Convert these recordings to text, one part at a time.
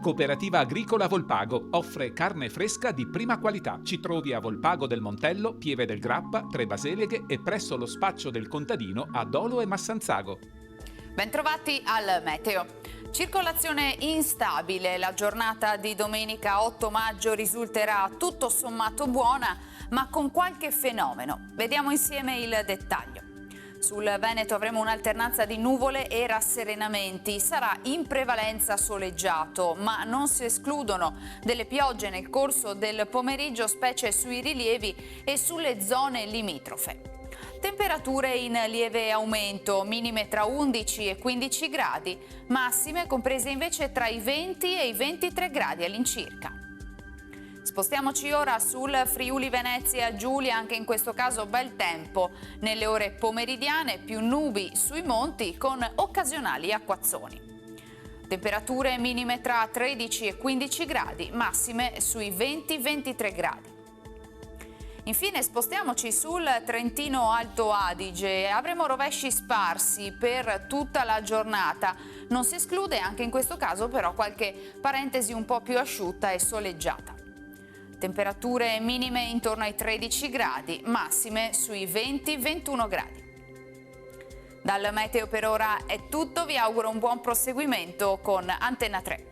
Cooperativa Agricola Volpago offre carne fresca di prima qualità. Ci trovi a Volpago del Montello, Pieve del Grappa, Tre Baseleghe e presso lo spaccio del contadino a Dolo e Massanzago. Bentrovati al meteo. Circolazione instabile. La giornata di domenica 8 maggio risulterà tutto sommato buona, ma con qualche fenomeno. Vediamo insieme il dettaglio. Sul Veneto avremo un'alternanza di nuvole e rasserenamenti. Sarà in prevalenza soleggiato, ma non si escludono delle piogge nel corso del pomeriggio, specie sui rilievi e sulle zone limitrofe. Temperature in lieve aumento, minime tra 11 e 15 gradi, massime comprese invece tra i 20 e i 23 gradi all'incirca. Spostiamoci ora sul Friuli Venezia Giulia, anche in questo caso bel tempo. Nelle ore pomeridiane più nubi sui monti con occasionali acquazzoni. Temperature minime tra 13 e 15 gradi, massime sui 20-23 gradi. Infine spostiamoci sul Trentino Alto Adige, avremo rovesci sparsi per tutta la giornata. Non si esclude anche in questo caso però qualche parentesi un po' più asciutta e soleggiata. Temperature minime intorno ai 13 gradi, massime sui 20-21 gradi. Dal meteo per ora è tutto, vi auguro un buon proseguimento con Antenna 3.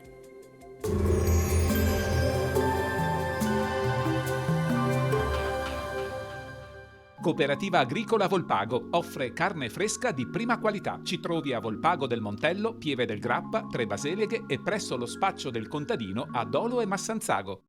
Cooperativa Agricola Volpago offre carne fresca di prima qualità. Ci trovi a Volpago del Montello, Pieve del Grappa, Tre Baseleghe e presso lo spaccio del contadino a Dolo e Massanzago.